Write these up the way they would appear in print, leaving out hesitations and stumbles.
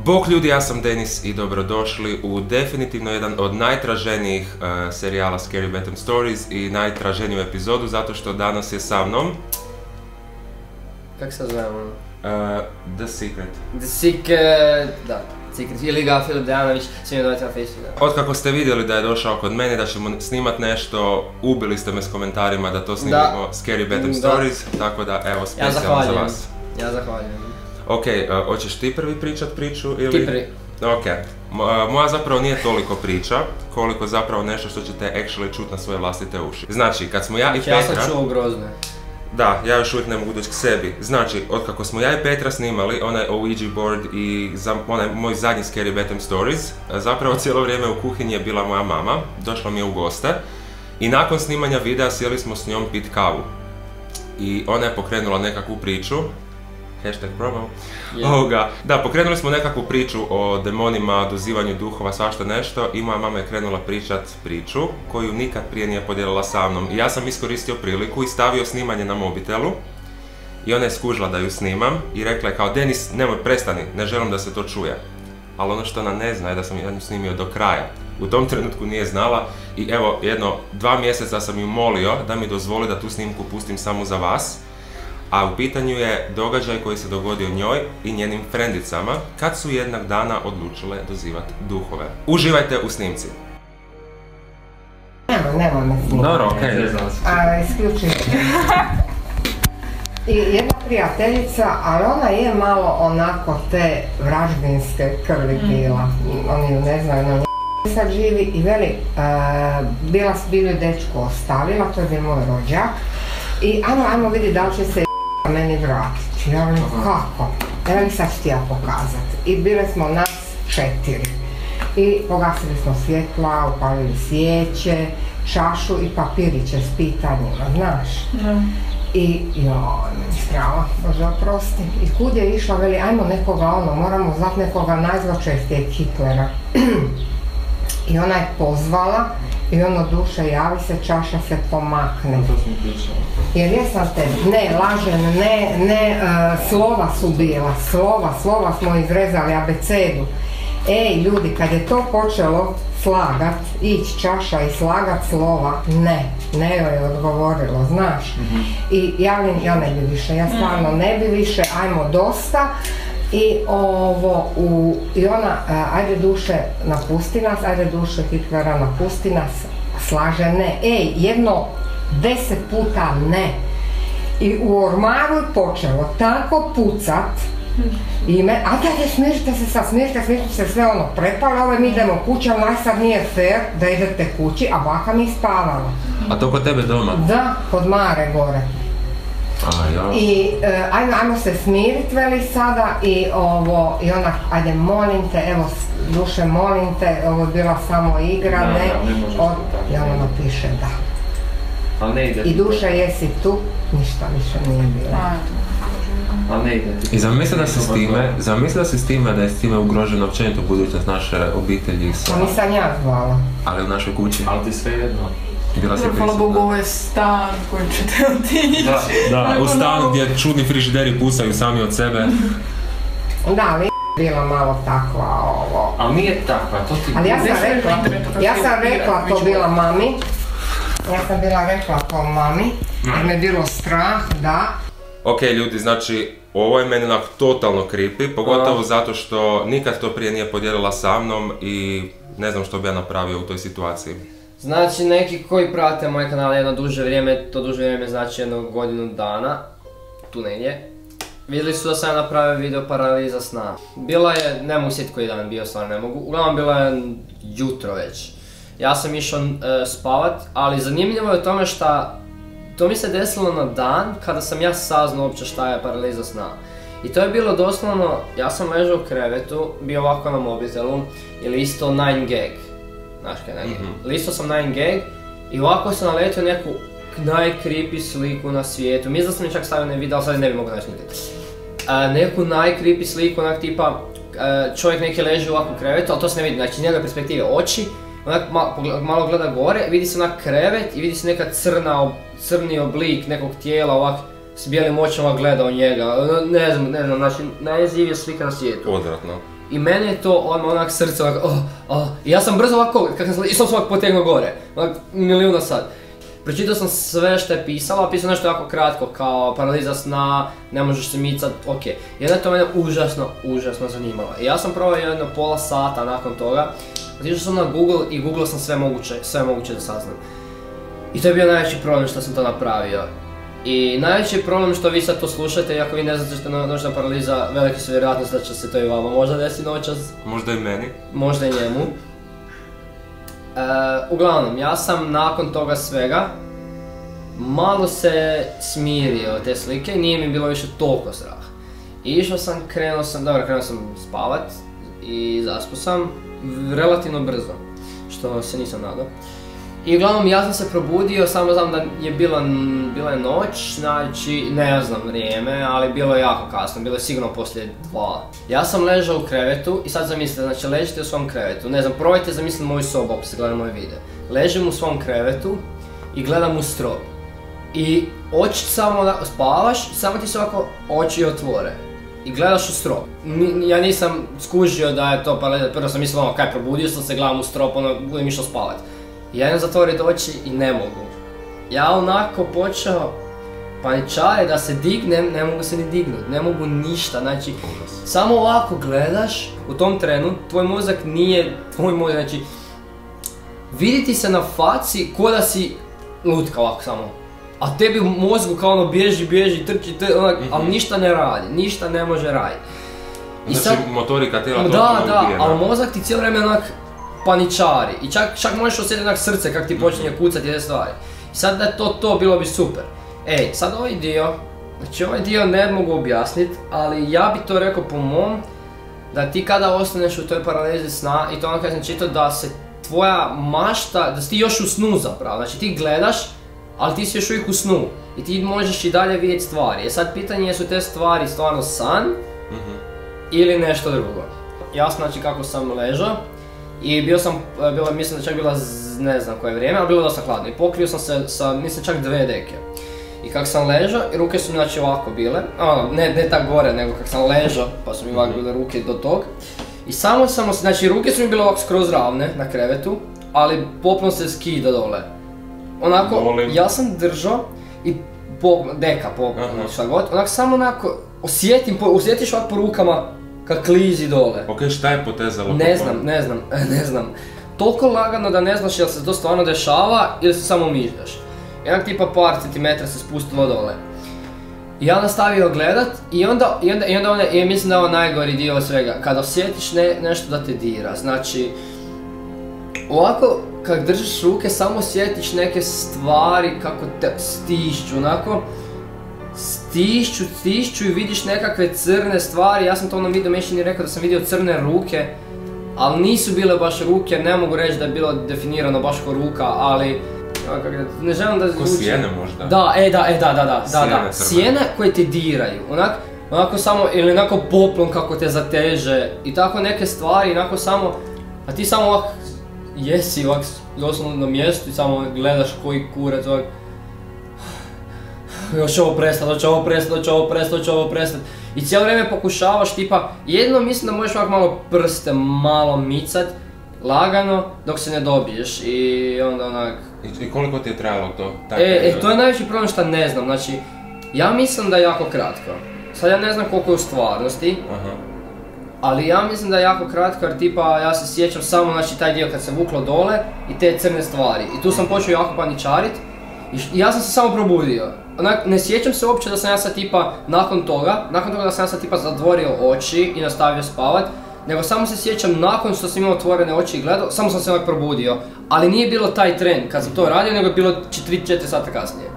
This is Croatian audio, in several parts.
Bok ljudi, ja sam Denis i dobrodošli u definitivno jedan od najtraženijih serijala Scary Bedtime Stories i najtraženiju epizodu zato što danas je sa mnom... Kako se zovemo? The Secret. The Secret, da. Secret, ili ga Filip Dejanović, svi mi dojete na Facebooku. Otkako ste vidjeli da je došao kod mene, da ćemo snimat nešto, ubili ste me s komentarima da to snimimo Scary Bedtime Stories, tako da evo specijalno za vas. Ja zahvaljujem. Ok, hoćeš ti prvi pričat priču ili... Ti prvi. Ok, moja zapravo nije toliko priča, koliko zapravo nešto što ćete actually čut na svoje vlastite uši. Znači, kad smo ja i Petra... Ja sam čuo grozne. Da, ja još uvijek ne mogu doći k sebi. Znači, otkako smo ja i Petra snimali onaj Ouija board i onaj moj zadnji Scary Bedtime Stories, zapravo cijelo vrijeme u kuhinji je bila moja mama, došla mi je u goste i nakon snimanja videa sjeli smo s njom pit kavu. I ona je pokrenula nekakvu priču, hashtag promo, da, pokrenuli smo nekakvu priču o demonima, dozivanju duhova, svašta nešto i moja mama je krenula pričat priču koju nikad prije nije podijelila sa mnom. I ja sam iskoristio priliku i stavio snimanje na mobitelu i ona je skužila da ju snimam i rekla je kao Denis, nemoj, prestani, ne želim da se to čuje. Ali ono što ona ne zna je da sam ju snimio do kraja. U tom trenutku nije znala i evo, 2 mjeseca sam ju molio da mi dozvoli da tu snimku pustim samo za vas. A u pitanju je događaj koji se dogodio njoj i njenim frendicama kad su jednog dana odlučile dozivati duhove. Uživajte u snimci. Nema me snimati. Dobro, okej. Isključujem. I jedna prijateljica, ali ona je malo onako te vraždinske krvi bila. Oni ju ne znaju, ona sad živi i veli, bili dečko ostavila, to je bio moj rođak. I ajmo vidi da li će se meni vratiti. Ja velim, kako? Evo sad ću ti ja pokazati. I bile smo nas 4. I pogasili smo svjetla, upalili svijeće, čašu i papiriće s pitanjima, znaš? I joj, meni strava, Bože oprosti. I kud je išla, veli, ajmo nekoga moramo zvati nekoga najzločestijeg Hitlera. I ona je pozvala i ono duše javi se, čaša se pomakne. Jer jesam te, ne, lažem, ne, slova su bila, slova smo izrezali, abecedu. Ej, ljudi, kad je to počelo slagat, ići čaša i slagat slova, ne joj je odgovorilo, znaš. I ja ne bi više, ja stvarno ne bi više, ajmo dosta. I ona, ajde duše napusti nas, ajde duše Hitlera napusti nas, slaže ne. Ej, 10 puta ne. I u ormaru je počelo tako pucat. A dajte, smirite se, sve ono prepalo, mi idemo kući, ali sad nije fair da idete kući, a baka mi spavala. A to kod tebe doma? Da, kod Mare gore. I ajmo se smirit, veli sada, i ona, ajde molim te, evo duše molim te, ovo je bila samo igra, ne, i ona napiše da. I duše jesi tu, ništa više nije bilo. I zamisli da si s time, da je s time ugrožena općenito budućnost naše obitelji. Nisam ja zvala. Ali u našoj kući. Ali ti sve jedno. Hvala Bogu, ovo je stan koji ćete otići. Da, u stanu gdje čudni frižideri pusaju sami od sebe. Da, ali bila malo takva ovo. Ali nije takva, to ti... Ali ja sam rekla to bila mami. Jer me je bilo strah, da. Ok ljudi, znači ovo je meni onak totalno creepy, pogotovo zato što nikad to prije nije podijelila sa mnom i ne znam što bi ja napravio u toj situaciji. Znači, neki koji prate moj kanal jedno duže vrijeme, to duže vrijeme znači jedno godinu dana, tu negdje, vidjeli su da sam napravio video paraliza sna. Bila je, ne mogu sjetiti koji dan bio, stvarno ne mogu, uglavnom bila je jutro već. Ja sam išao spavat, ali zanimljivo je u tome šta to mi se desilo na dan kada sam ja saznao uopće šta je paraliza sna. I to je bilo doslovno, ja sam ležao u krevetu, bio ovako na mobitelu i listao 9gag. Znaš kaj je 9gag? Listao sam 9gag i ovako sam naletio neku najcreepy sliku na svijetu. Mislim da sam mi čak stavio na video, ali sad ne bi mogao naći nikad. Neku najcreepy sliku, onak tipa čovjek neki leži ovako u krevetu, ali to se ne vidi, znači njegove perspektive oči, onak malo gleda gore, vidi se onak krevet i vidi se neka crni oblik nekog tijela ovak s bijelim očima gleda u njega. Ne znam, znači najjezivija slika na svijetu. Odvratno. I meni je to onak srce ovak, I ja sam brzo ovako, i sam ovak potegnuo gore, onak milijun na sat. Pročitao sam sve što je pisala, pisao nešto jako kratko, kao paraliza sna, ne možeš se micat, ok. Jedno je to mene užasno zanimalo. I ja sam probao jedno pola sata nakon toga, otišao sam na Google i googlao sam sve moguće da saznam. I to je bio najveći problem što sam to napravio. I najveći problem što vi sad to slušate, i ako vi ne znate što je noćna paraliza, velike su vjerojatnosti da će se to i vama možda desiti noćas. Možda i meni. Možda i njemu. Uglavnom, ja sam nakon toga svega malo se smirio od te slike, nije mi bilo više toliko strah. I išao sam, krenuo sam spavat i zaspao sam relativno brzo, što se nisam nadao. I uglavnom ja sam se probudio, samo znam da je bila noć, znači ne znam vrijeme, ali bilo je jako kasno, bilo je sigurno poslije 2. Ja sam ležao u krevetu i sad zamislite, znači ležite u svom krevetu, ne znam, probajte zamisliti moju sobu ako se gleda moj video. Ležim u svom krevetu i gledam u strop. I oči samo spavaš, samo ti se ovako oči otvore. I gledaš u strop. Ja nisam skužio da je to paraliza, prvo sam mislio kaj probudio sam se, gledam u strop, budem išao spavat. Ja idem zatvoriti oči i ne mogu. Ja onako počeo paničari da se dignem, ne mogu se ni dignut, ne mogu ništa, znači samo ovako gledaš u tom trenu, tvoj mozak nije tvoj mozak, znači vidi se na faci ko da si lutka ovako samo. A tebi u mozgu kao ono bježi, trči, ali ništa ne radi, ništa ne može raditi. Znači motorika tijela totalno ubijena. Ali mozak ti cijelo vrijeme onak paničari i čak možeš osjetiti onak srce kak ti počinje kucati te stvari. I sad da je to bilo bi super. Ej, sad ovaj dio ne mogu objasniti, ali ja bi to rekao po mom, da ti kada ostaneš u toj paralizi sna, i to ono kada sam čitao da se tvoja mašta, da si ti još u snu zapravo, znači ti gledaš, ali ti si još uvijek u snu i ti možeš i dalje vidjeti stvari. E sad pitanje je su te stvari stvarno san ili nešto drugo. Ja znači kako sam ležao i mislim da čak bila ne znam koje vrijeme, ali bilo dosta hladno i pokrio sam se sa mislim čak 2 deke. I kako sam ležao, ruke su mi znači ovako bile, ne tako gore nego kako sam ležao pa su mi ovako bile ruke do tog. I samo znači ruke su mi bile ovako skroz ravne na krevetu, ali popno se skida dole. Onako, ja sam držao i deka šta god, onako samo onako osjetiš ovako po rukama kak klizi dole. Ok, šta je potezalo? Ne znam. Toliko lagano da ne znaš jel se to stvarno dešava ili se samo mišljaš. Jednak tipa par centimetra se spustilo dole. I ja nastavio gledat i onda mislim da je ovo najgori dio svega, kada osjetiš nešto da te dira, znači ovako kad držiš ruke samo osjetiš neke stvari kako te stišću, onako stišću i vidiš nekakve crne stvari. Ja sam to onom video mešini rekao da sam vidio crne ruke, ali nisu bile baš ruke, ne mogu reći da je bilo definirano baš ko ruka, ali ne želim da zvuči. Ko sjene možda? Da, sjene koje te diraju, onako samo, ili onako poplon kako te zateže i tako neke stvari, onako samo, a ti samo ovak jesi ovak doslovno na mjestu i samo gledaš koji kurac ovak. Hoće ovo prestat. I cijelo vrijeme pokušavaš tipa, jedino mislim da možeš ovak malo prste malo micat, lagano, dok se ne dobiješ i onda onak... I koliko ti je trajalo to? To je najveći problem što ne znam, znači, ja mislim da je jako kratko. Sad ja ne znam koliko je u stvarnosti, ali ja mislim da je jako kratko jer tipa ja se sjećam samo znači taj dio kad se vuklo dole i te crne stvari. I tu sam počeo jako paničarit i ja sam se samo probudio. Ne sjećam se uopće da sam ja sad tipa nakon toga da sam ja sad tipa zatvorio oči i nastavio spavat, nego samo se sjećam nakon što sam imao otvorene oči i gledao, samo sam se ovak probudio. Ali nije bilo taj tren kad sam to radio, nego je bilo 3-4 sata kasnije.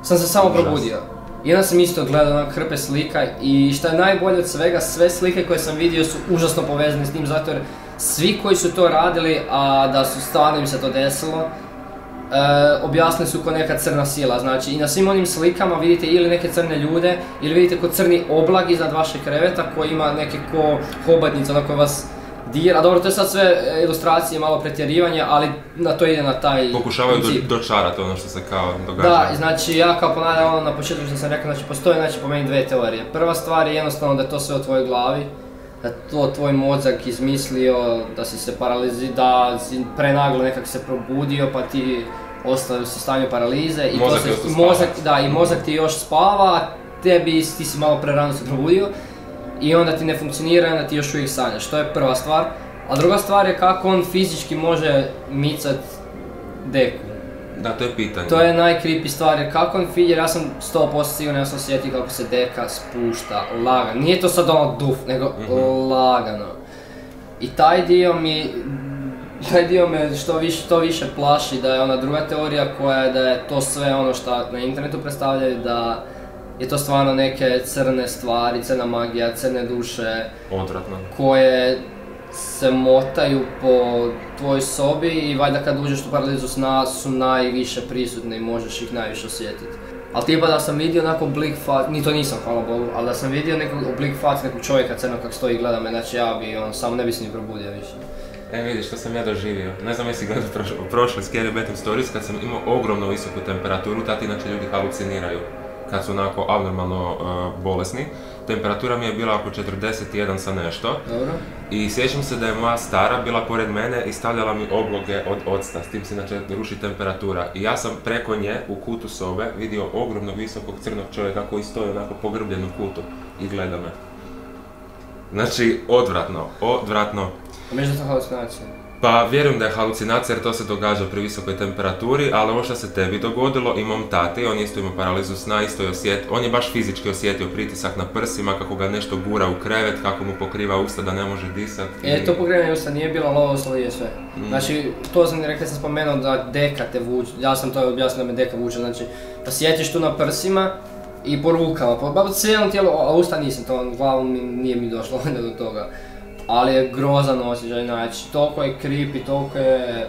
Sam se samo probudio. I onda sam isto gledao onak hrpe slika i šta je najbolje od svega, sve slike koje sam vidio su užasno povezane s tim, zato jer svi koji su to radili, a da su stvarno im se to desilo, objasnili su ko neka crna sila, znači i na svim onim slikama vidite ili neke crne ljude ili vidite ko crni oblag iznad vašeg kreveta koji ima neke ko hobotnice, ono koje vas dira, dobro to je sad sve ilustracije, malo pretjerivanje, ali na to ide na taj Pokušavaju princip. dočarati ono što se kao događa. Da, znači ja kao ponavljam ono na početku što sam rekao, znači postoje znači po meni dvije teorije. Prva stvar je jednostavno da je to sve u tvojoj glavi, da je to tvoj mozak izmislio, da si se da si prenaglo nekak se probudio pa ti ostao u stanju paralize i mozak ti još spava, a ti si malo prerano se probudio i onda ti ne funkcionira i onda ti još uvijek sanjaš. To je prva stvar. A druga stvar je kako on fizički može micat deku. Da, to je pitanje. To je najcreepy stvar jer kako on jer ja sam 100% siguran, ja sam osjetio kako se deka spušta lagano. Nije to sad ono duf, nego lagano. I taj dio me što više plaši, da je ona druga teorija koja je da je to sve ono što na internetu predstavljaju, da je to stvarno neke crne stvari, crna magija, crne duše. Odvratno. Koje se motaju po tvojoj sobi i valjda kad uđeš u paralizu sna su najviše prisutne i možeš ih najviše osjetiti. Ali tipa da sam vidio onako oblik fac, ni to nisam hvala Bogu, ali da sam vidio nekog oblik fac nekog čovjeka crnog kak stoji i gleda me, znači ja bi samo ne bi se ni probudio više. Vidiš što sam ja doživio. Ne znam jesi gledao prošle Scary Bedtime Stories kad sam imao ogromno visoku temperaturu, tad inače ljudi haluciniraju kad su onako abnormalno bolesni. Temperatura mi je bila oko 41 sa nešto. Dobro. I sjećam se da je moja stara bila pored mene i stavljala mi obloge od octa, s tim se inače ruši temperatura. I ja sam preko nje u kutu sobe vidio ogromnog visokog crnog čovjeka koji stoji onako pogrbljen u kutu i gleda me. Znači, odvratno. A misliš da to halucinacija? Pa vjerujem da je halucinacija jer to se događa pri visokoj temperaturi, ali ovo što se tebi dogodilo i mom tati, on isto ima paralizu sna, on je baš fizički osjetio pritisak na prsima, kako ga nešto gura u krevet, kako mu pokriva usta da ne može disati. To pokrivanje usta nije bila lova, ostalo je sve. Znači, to sam rekao, sam spomenuo da deka te vuče, ja sam to objasnio da me deka vuče, znači da sjetiš tu na prsima i po rukama, po cijelom tijelu, a usta nisam, to glavom nije mi došlo do toga. Ali je grozan osjećaj, znači toliko je creepy, toliko je...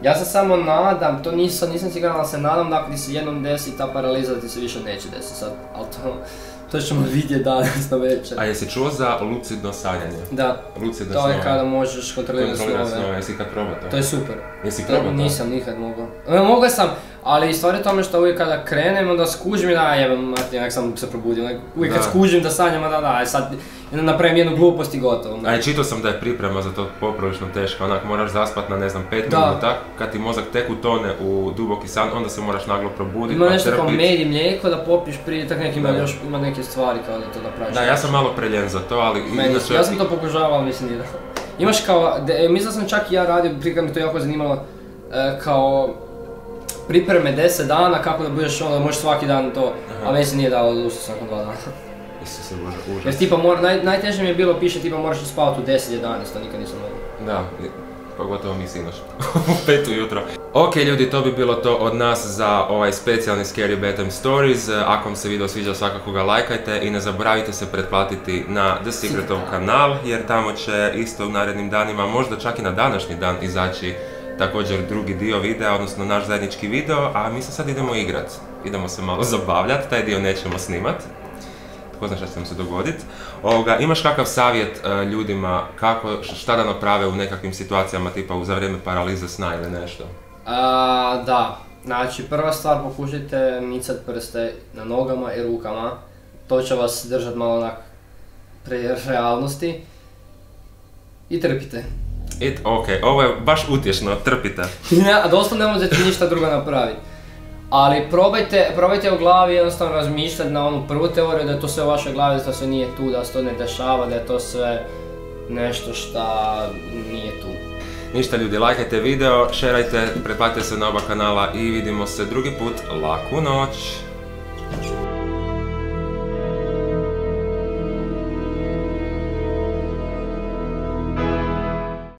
Ja se samo nadam, to nisam siguran, ali se nadam da ako ti se jednom desi ta paraliza da ti se više neće desiti sad, ali to ćemo vidjeti danas na večer. A jesi čuo za lucidno sanjanje? Da, lucidno to je kada možeš kontrolirati snove. Jesi kad probao to? To je super. Jesi probao to? Nisam nikad mogao. Mogao sam, ali stvar je tome što uvijek kada krenem, onda skužim i da jebam, nek sam se probudio. Uvijek kad skužim da sanjam, da sad napravim jednu glupost i gotovo. A čitao sam da je priprema za to poprilično teška, onak moraš zaspat na 5 minuta, kad ti mozak tek utone u duboki san, onda se moraš naglo probuditi. Ima nešto kao med i mlijeko da popiješ prije, tak ima neke stvari kao da to napraviš. Da, ja sam malo preljen za to, ali... Ja sam to pokušavao, ali mislim nije da. Imaš kao, mislim da sam čak i ja radio, prije kad mi to jako zanimalo, kao pripreme 10 dana kako da budeš da možeš svaki dan to, a meni se nije dalo da ustao nakon 2 dana. Isuse Bože, užas. Jer tipa, najteže mi je bilo piše tipa moraš spavati u 10-11, to nikad nisam mogao. Da, pogotovo mi sinoć, u 5 ujutro. Ok ljudi, to bi bilo to od nas za ovaj specijalni Scary Bedtime Stories. Ako vam se video sviđa, svakako ga lajkajte i ne zaboravite se pretplatiti na The Secretov kanal, jer tamo će isto u narednim danima, možda čak i na današnji dan, izaći također drugi dio videa, odnosno naš zajednički video, a mi se sad idemo igrat. Idemo se malo zabavljati, taj dio nećemo snimat. Tko zna šta će nam se dogodit. Imaš kakav savjet ljudima šta da naprave u nekakvim situacijama tipa za vrijeme paralize sna ili nešto? Da, znači prva stvar pokušajte micat prste na nogama i rukama. To će vas držati malo onak pre realnosti. I trpite. Ok, ovo je baš utješno, trpite. A doslovno ne možete ništa drugo napraviti. Ali probajte u glavi jednostavno razmišljati na onu prvu teoriju da je to sve u vašoj glavi, da to sve nije tu, da se to ne dešava, da je to sve nešto šta nije tu. Ništa ljudi, lajkajte video, šerajte, pretplatite se na oba kanala i vidimo se drugi put. Laku noć!